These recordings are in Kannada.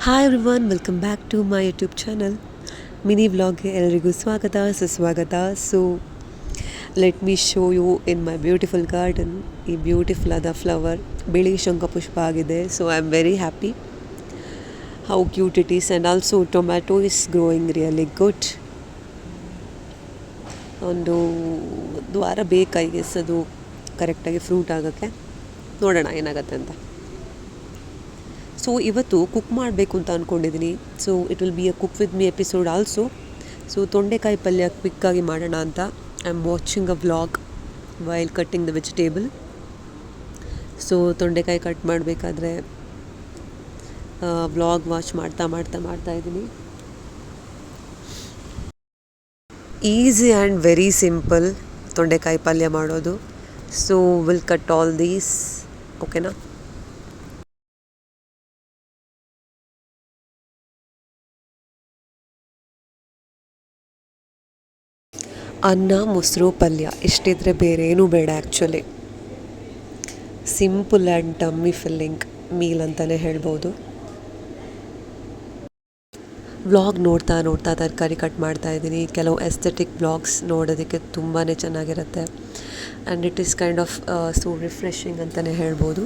Hi everyone, welcome back to my YouTube channel. Mini ವ್ಲಾಗ್ಗೆ ಎಲ್ರಿಗೂ ಸ್ವಾಗತ ಸುಸ್ವಾಗತ. So let me show you in my beautiful garden. ಈ ಬ್ಯೂಟಿಫುಲ್ ಆದ ಫ್ಲವರ್ ಬಿಳಿ ಶಂಖಪುಷ್ಪ ಆಗಿದೆ. So I am very happy how cute it is. And also tomato is growing really good. ಒಂದು ವಾರ ಬೇಕಾಗಿ ಅದು ಕರೆಕ್ಟಾಗಿ ಫ್ರೂಟ್ ಆಗೋಕ್ಕೆ. ನೋಡೋಣ ಏನಾಗುತ್ತೆ ಅಂತ. ಸೊ ಇವತ್ತು ಕುಕ್ ಮಾಡಬೇಕು ಅಂತ ಅಂದ್ಕೊಂಡಿದ್ದೀನಿ. So it will be a cook with me episode also. So ತೊಂಡೆಕಾಯಿ ಪಲ್ಯ ಕ್ವಿಕ್ಕಾಗಿ ಮಾಡೋಣ ಅಂತ. I am watching a vlog while cutting the vegetable. So ತೊಂಡೆಕಾಯಿ ಕಟ್ ಮಾಡಬೇಕಾದ್ರೆ ವ್ಲಾಗ್ ವಾಚ್ ಮಾಡ್ತಾ ಇದ್ದೀನಿ. ಈಸಿ ಆ್ಯಂಡ್ ವೆರಿ ಸಿಂಪಲ್ ತೊಂಡೆಕಾಯಿ ಪಲ್ಯ ಮಾಡೋದು. So will cut all these, ಓಕೆನಾ. ಅನ್ನ, ಮೊಸರು, ಪಲ್ಯ ಇಷ್ಟಿದ್ರೆ ಬೇರೆ ಏನೂ ಬೇಡ actually. Simple and tummy filling meal ಅಂತಲೇ ಹೇಳ್ಬೋದು. ವ್ಲಾಗ್ ನೋಡ್ತಾ ತರಕಾರಿ ಕಟ್ ಮಾಡ್ತಾಯಿದ್ದೀನಿ. ಕೆಲವು ಎಸ್ಥೆಟಿಕ್ ವ್ಲಾಗ್ಸ್ ನೋಡೋದಕ್ಕೆ ತುಂಬಾ ಚೆನ್ನಾಗಿರುತ್ತೆ. And it is kind of so refreshing ಅಂತಲೇ ಹೇಳ್ಬೋದು.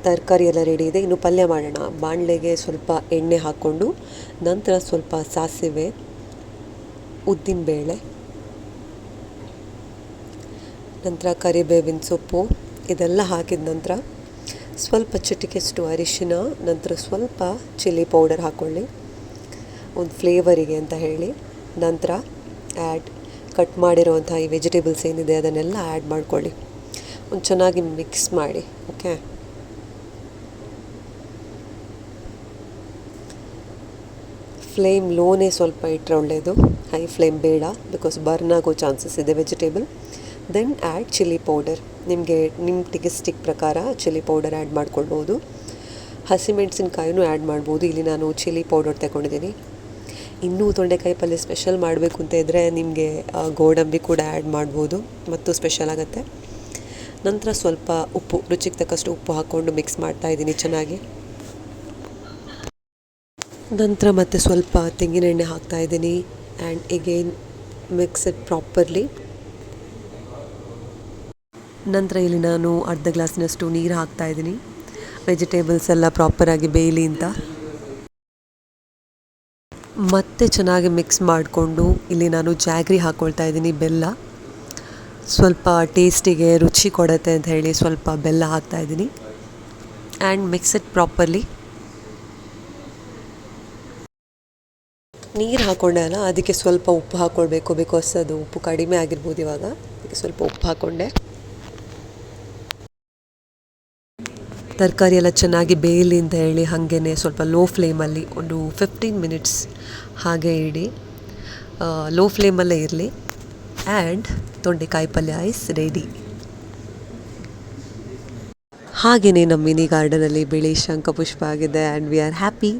ತರಕಾರಿ ಎಲ್ಲ ರೆಡಿ ಇದೆ, ಇನ್ನು ಪಲ್ಯ ಮಾಡೋಣ. ಬಾಣಲೆಗೆ ಸ್ವಲ್ಪ ಎಣ್ಣೆ ಹಾಕ್ಕೊಂಡು ನಂತರ ಸ್ವಲ್ಪ ಸಾಸಿವೆ, ಉದ್ದಿನಬೇಳೆ, ನಂತರ ಕರಿಬೇವಿನ ಸೊಪ್ಪು ಇದೆಲ್ಲ ಹಾಕಿದ ನಂತರ ಸ್ವಲ್ಪ ಚಿಟಿಕೆಷ್ಟು ಅರಿಶಿನ, ನಂತರ ಸ್ವಲ್ಪ ಚಿಲ್ಲಿ ಪೌಡರ್ ಹಾಕ್ಕೊಳ್ಳಿ ಒಂದು ಫ್ಲೇವರಿಗೆ ಅಂತ ಹೇಳಿ. ನಂತರ ಕಟ್ ಮಾಡಿರೋವಂಥ ಈ ವೆಜಿಟೇಬಲ್ಸ್ ಏನಿದೆ ಅದನ್ನೆಲ್ಲ ಆ್ಯಡ್ ಮಾಡ್ಕೊಳ್ಳಿ. ಒಂದು ಚೆನ್ನಾಗಿ ಮಿಕ್ಸ್ ಮಾಡಿ, ಓಕೆ. ಫ್ಲೇಮ್ ಲೋನೇ ಸ್ವಲ್ಪ ಇಟ್ಟರೆ ಒಳ್ಳೆಯದು, ಹೈ ಫ್ಲೇಮ್ ಬೇಡ, ಬಿಕಾಸ್ ಬರ್ನ್ ಆಗೋ ಚಾನ್ಸಸ್ ಇದೆ vegetable. Then add chilli powder. ನಿಮಗೆ ನಿಮ್ಮ ಟೇಸ್ಟಿಗೆ ಪ್ರಕಾರ ಚಿಲ್ಲಿ ಪೌಡರ್ ಆ್ಯಡ್ ಮಾಡ್ಕೊಳ್ಬೋದು. ಹಸಿಮೆಣಸಿನ್ಕಾಯಿನೂ ಆ್ಯಡ್ ಮಾಡ್ಬೋದು. ಇಲ್ಲಿ ನಾನು ಚಿಲ್ಲಿ ಪೌಡರ್ ತಗೊಂಡಿದ್ದೀನಿ. ಇನ್ನೂ ತೊಂಡೆಕಾಯಿ ಪಲ್ಯ ಸ್ಪೆಷಲ್ ಮಾಡಬೇಕು ಅಂತ ಇದ್ದರೆ ನಿಮಗೆ ಗೋಡಂಬಿ ಕೂಡ ಆ್ಯಡ್ ಮಾಡ್ಬೋದು, ಮತ್ತು ಸ್ಪೆಷಲ್ ಆಗುತ್ತೆ. ನಂತರ ಸ್ವಲ್ಪ ಉಪ್ಪು, ರುಚಿಗೆ ತಕ್ಕಷ್ಟು ಉಪ್ಪು ಹಾಕ್ಕೊಂಡು ಮಿಕ್ಸ್ ಮಾಡ್ತಾಯಿದ್ದೀನಿ ಚೆನ್ನಾಗಿ. ನಂತರ ಮತ್ತೆ ಸ್ವಲ್ಪ ತೆಂಗಿನೆಣ್ಣೆ ಹಾಕ್ತಾಯಿದ್ದೀನಿ. And again mix it properly. ನಂತರ ಇಲ್ಲಿ ನಾನು ಅರ್ಧ ಗ್ಲಾಸ್ನಷ್ಟು ನೀರು ಹಾಕ್ತಾಯಿದ್ದೀನಿ, ವೆಜಿಟೇಬಲ್ಸ್ ಎಲ್ಲ ಪ್ರಾಪರಾಗಿ ಬೇಯಲಿ ಅಂತ. ಮತ್ತೆ ಚೆನ್ನಾಗಿ ಮಿಕ್ಸ್ ಮಾಡಿಕೊಂಡು ಇಲ್ಲಿ ನಾನು ಜಾಗ್ರಿ ಹಾಕ್ಕೊಳ್ತಾ ಇದ್ದೀನಿ, ಬೆಲ್ಲ. ಸ್ವಲ್ಪ ಟೇಸ್ಟಿಗೆ ರುಚಿ ಕೊಡುತ್ತೆ ಅಂತ ಹೇಳಿ ಸ್ವಲ್ಪ ಬೆಲ್ಲ ಹಾಕ್ತಾಯಿದ್ದೀನಿ. And mix it properly. ನೀರು ಹಾಕ್ಕೊಂಡೆ ಅಲ್ಲ, ಅದಕ್ಕೆ ಸ್ವಲ್ಪ ಉಪ್ಪು ಹಾಕ್ಕೊಳ್ಬೇಕು, ಬಿಕಾಸ್ ಅದು ಉಪ್ಪು ಕಡಿಮೆ ಆಗಿರ್ಬೋದು ಇವಾಗ. ಅದಕ್ಕೆ ಸ್ವಲ್ಪ ಉಪ್ಪು ಹಾಕ್ಕೊಂಡೆ. ತರಕಾರಿ ಎಲ್ಲ ಚೆನ್ನಾಗಿ ಬೇಯಲಿ ಅಂತ ಹೇಳಿ ಹಾಗೇ ಸ್ವಲ್ಪ ಲೋ ಫ್ಲೇಮಲ್ಲಿ ಒಂದು 15 ಮಿನಿಟ್ಸ್ ಹಾಗೆ ಇಡಿ. ಲೋ ಫ್ಲೇಮಲ್ಲೇ ಇರಲಿ. ಆ್ಯಂಡ್ ತೊಂಡೆಕಾಯಿ ಪಲ್ಯ ಇಸ್ ರೆಡಿ. ಹಾಗೆಯೇ ನಮ್ಮ ಮಿನಿ ಗಾರ್ಡನಲ್ಲಿ ಬಿಳಿ ಶಂಖಪುಷ್ಪ ಆಗಿದೆ. And we are happy.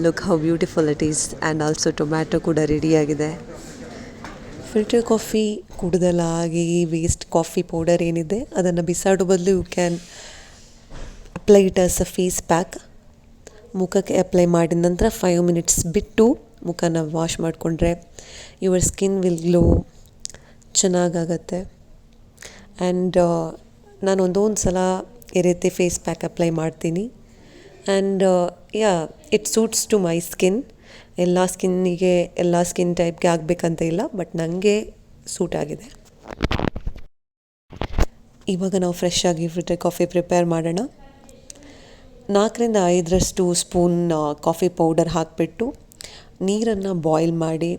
Look how beautiful it is. And also tomato ಕೂಡ ರೆಡಿಯಾಗಿದೆ. ಫಿಲ್ಟರ್ ಕಾಫಿ ಕುಡ್ದಲಾಗಿ ವೇಸ್ಟ್ ಕಾಫಿ ಪೌಡರ್ ಏನಿದೆ ಅದನ್ನು ಬಿಸಾಡೋ ಬದಲು you can apply it as a face pack. ಮುಖಕ್ಕೆ ಅಪ್ಲೈ ಮಾಡಿದ ನಂತರ 5 ಮಿನಿಟ್ಸ್ ಬಿಟ್ಟು ಮುಖನ ವಾಶ್ ಮಾಡಿಕೊಂಡ್ರೆ ಯುವರ್ ಸ್ಕಿನ್ ವಿಲ್ ಗ್ಲೋ, ಚೆನ್ನಾಗಾಗತ್ತೆ. ಆ್ಯಂಡ್ ನಾನು ಒಂದೊಂದು ಸಲ ಈ ರೀತಿ ಫೇಸ್ ಪ್ಯಾಕ್ ಅಪ್ಲೈ ಮಾಡ್ತೀನಿ. And it suits to my skin. ಎಲ್ಲ ಸ್ಕಿನ್ ಟೈಪ್ಗೆ ಆಗಬೇಕಂತ ಇಲ್ಲ, ಬಟ್ ನನಗೆ ಸೂಟ್ ಆಗಿದೆ. ಇವಾಗ ನಾವು ಫ್ರೆಶ್ ಆಗಿ ಫಿಲ್ಟರ್ ಕಾಫಿ ಪ್ರಿಪೇರ್ ಮಾಡೋಣ. 4-5 ಸ್ಪೂನ್ ಕಾಫಿ ಪೌಡರ್ ಹಾಕಿಬಿಟ್ಟು ನೀರನ್ನು ಬಾಯ್ಲ್ ಮಾಡಿ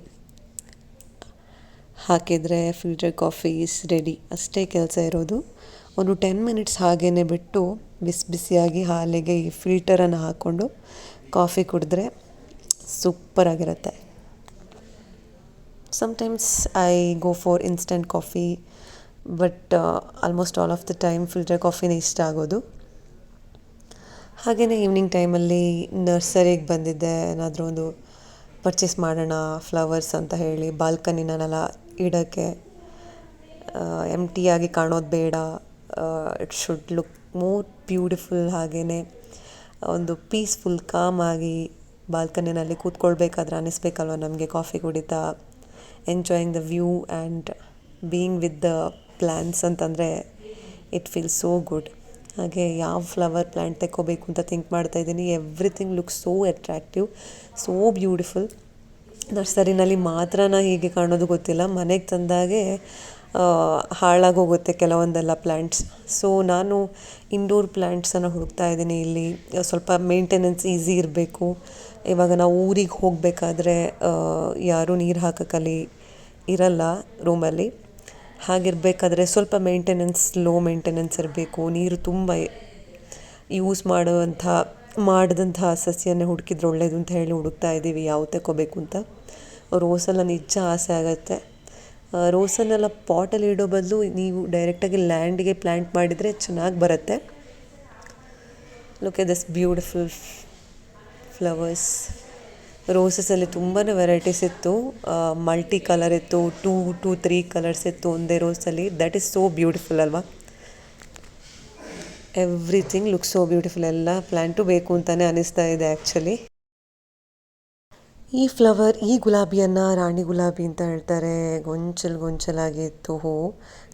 ಹಾಕಿದರೆ ಫಿಲ್ಟರ್ ಕಾಫಿ ಈಸ್ ರೆಡಿ. ಅಷ್ಟೇ ಕೆಲಸ ಇರೋದು. ಒಂದು 10 ಮಿನಿಟ್ಸ್ ಹಾಗೇ ಬಿಟ್ಟು ಬಿಸಿಯಾಗಿ ಹಾಲಿಗೆ ಈ ಫಿಲ್ಟರನ್ನು ಹಾಕ್ಕೊಂಡು ಕಾಫಿ ಕುಡಿದ್ರೆ ಸೂಪರಾಗಿರುತ್ತೆ. Sometimes I go for instant coffee, but almost all of the time filter ಕಾಫಿನೇ ಇಷ್ಟ ಆಗೋದು. ಹಾಗೆಯೇ ಈವ್ನಿಂಗ್ ಟೈಮಲ್ಲಿ ನರ್ಸರಿಗೆ ಬಂದಿದ್ದೆ, ಏನಾದರೂ ಒಂದು ಪರ್ಚೇಸ್ ಮಾಡೋಣ ಫ್ಲವರ್ಸ್ ಅಂತ ಹೇಳಿ. ಬಾಲ್ಕನಿನೆಲ್ಲ ಇಡೋಕ್ಕೆ ಎಂಟಿಯಾಗಿ ಕಾಣೋದು ಬೇಡ. It should look more beautiful. ಹಾಗೆಯೇ ಒಂದು ಪೀಸ್ಫುಲ್ ಕಾಮ್ ಆಗಿ ಬಾಲ್ಕನಿನಲ್ಲಿ ಕೂತ್ಕೊಳ್ಬೇಕಾದ್ರೆ ಅನ್ನಿಸ್ಬೇಕಲ್ವ ನಮಗೆ ಕಾಫಿ ಕುಡಿತಾ enjoying the view and being with the plants ಅಂತಂದರೆ ಇಟ್ ಫೀಲ್ಸ್ ಸೋ ಗುಡ್. ಹಾಗೆ ಯಾವ ಫ್ಲವರ್ ಪ್ಲ್ಯಾಂಟ್ ತೆಕ್ಕೋಬೇಕು ಅಂತ ಥಿಂಕ್ ಮಾಡ್ತಾಯಿದ್ದೀನಿ. Everything looks so attractive, so beautiful. ನರ್ಸರಿನಲ್ಲಿ ಮಾತ್ರನ ಹೀಗೆ ಕಾಣೋದು ಗೊತ್ತಿಲ್ಲ, ಮನೆಗೆ ತಂದಾಗೆ ಹಾಳಾಗೋಗುತ್ತೆ ಕೆಲವೊಂದೆಲ್ಲ ಪ್ಲ್ಯಾಂಟ್ಸ್. ಸೊ ನಾನು ಇಂಡೋರ್ ಪ್ಲ್ಯಾಂಟ್ಸನ್ನು ಹುಡುಕ್ತಾ ಇದ್ದೀನಿ. ಇಲ್ಲಿ ಸ್ವಲ್ಪ ಮೇಂಟೆನೆನ್ಸ್ ಈಸಿ ಇರಬೇಕು. ಇವಾಗ ನಾವು ಊರಿಗೆ ಹೋಗಬೇಕಾದ್ರೆ ಯಾರೂ ನೀರು ಹಾಕೋಕ್ಕಲ್ಲಿ ಇರಲ್ಲ ರೂಮಲ್ಲಿ. ಹಾಗಿರಬೇಕಾದ್ರೆ ಸ್ವಲ್ಪ ಲೋ ಮೇಂಟೆನೆನ್ಸ್ ಇರಬೇಕು. ನೀರು ತುಂಬ ಯೂಸ್ ಮಾಡಿದಂತಹ ಸಸ್ಯನೇ ಹುಡುಕಿದ್ರೆ ಒಳ್ಳೆಯದು ಅಂತ ಹೇಳಿ ಹುಡುಕ್ತಾ ಇದ್ದೀವಿ ಯಾವ್ದು ತಗೋಬೇಕು ಅಂತ. ರೋಸೆಲ್ಲ ನಿಜ ಆಸೆ ಆಗುತ್ತೆ. ರೋಸನ್ನೆಲ್ಲ ಪಾಟಲ್ಲಿ ಇಡೋ ಬದಲು ನೀವು ಡೈರೆಕ್ಟಾಗಿ ಲ್ಯಾಂಡಿಗೆ ಪ್ಲ್ಯಾಂಟ್ ಮಾಡಿದರೆ ಚೆನ್ನಾಗಿ ಬರುತ್ತೆ. Look at this beautiful flowers. ರೋಸಸಲ್ಲಿ ತುಂಬಾ ವೆರೈಟೀಸ್ ಇತ್ತು, ಮಲ್ಟಿ ಕಲರ್ ಇತ್ತು, 2-3 ಕಲರ್ಸ್ ಇತ್ತು ಒಂದೇ ರೋಸಲ್ಲಿ. ದಟ್ ಈಸ್ ಸೋ ಬ್ಯೂಟಿಫುಲ್ ಅಲ್ವಾ. Everything look so beautiful. ಎಲ್ಲ ಪ್ಲ್ಯಾಂಟು ಬೇಕು ಅಂತಲೇ ಅನ್ನಿಸ್ತಾ ಇದೆ ಆ್ಯಕ್ಚುಲಿ. ಈ ಗುಲಾಬಿಯನ್ನು ರಾಣಿ ಗುಲಾಬಿ ಅಂತ ಹೇಳ್ತಾರೆ. ಗೊಂಚಲಾಗಿತ್ತು ಹೂವು.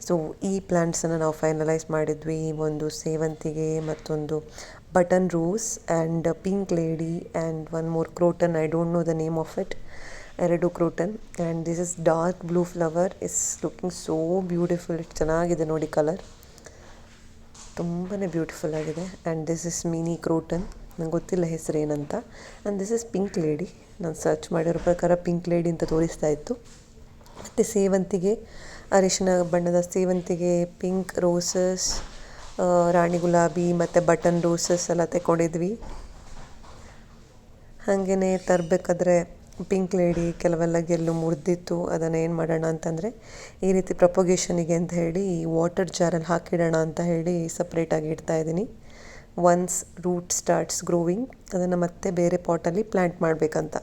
ಸೊ ಈ ಪ್ಲ್ಯಾಂಟ್ಸನ್ನು ನಾವು ಫೈನಲೈಸ್ ಮಾಡಿದ್ವಿ. ಒಂದು ಸೇವಂತಿಗೆ, ಮತ್ತೊಂದು button rose and pink lady and one more croton. I don't know the name of it. 2 croton and this is dark blue flower. Is looking so beautiful. ಚೆನ್ನಾಗಿದೆ ನೋಡಿ ಕಲರ್, ತುಂಬಾ ಬ್ಯೂಟಿಫುಲ್ ಆಗಿದೆ. And this is mini croton, ನಂಗೆ ಗೊತ್ತಿಲ್ಲ ಹೆಸರು ಏನಂತ. And this is pink lady. ನಾನು ಸರ್ಚ್ ಮಾಡಿರೋ ಪ್ರಕಾರ ಪಿಂಕ್ ಲೇಡಿ ಅಂತ ತೋರಿಸ್ತಾ ಇತ್ತು. ಮತ್ತು ಸೇವಂತಿಗೆ, ಅರಿಶಿನ ಬಣ್ಣದ ಸೇವಂತಿಗೆ, ಪಿಂಕ್ ರೋಸಸ್, ರಾಣಿ ಗುಲಾಬಿ ಮತ್ತು ಬಟನ್ ರೋಸಸ್ ಎಲ್ಲ ತಗೊಂಡಿದ್ವಿ. ಹಾಗೆಯೇ ತರಬೇಕಾದ್ರೆ ಪಿಂಕ್ ಲೇಡಿ ಕೆಲವೆಲ್ಲ ಗೆಲ್ಲು ಮುರಿದಿತ್ತು. ಅದನ್ನು ಏನು ಮಾಡೋಣ ಅಂತಂದರೆ ಈ ರೀತಿ ಪ್ರಪೋಗೇಷನಿಗೆ ಅಂತ ಹೇಳಿ ವಾಟರ್ ಜಾರಲ್ಲಿ ಹಾಕಿಡೋಣ ಅಂತ ಹೇಳಿ ಸಪ್ರೇಟಾಗಿ ಇಡ್ತಾಯಿದ್ದೀನಿ. ಒನ್ಸ್ ರೂಟ್ ಸ್ಟಾರ್ಟ್ಸ್ ಗ್ರೋವಿಂಗ್ ಅದನ್ನು ಮತ್ತೆ ಬೇರೆ ಪಾಟಲ್ಲಿ ಪ್ಲ್ಯಾಂಟ್ ಮಾಡಬೇಕಂತ.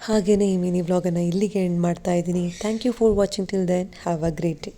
ಹಾಗೆಯೇ ಈ ಮಿನಿ ವ್ಲಾಗನ್ನು ಇಲ್ಲಿಗೆ ಎಂಡ್ ಮಾಡ್ತಾ ಇದ್ದೀನಿ. Thank you for watching till then. Have a great day.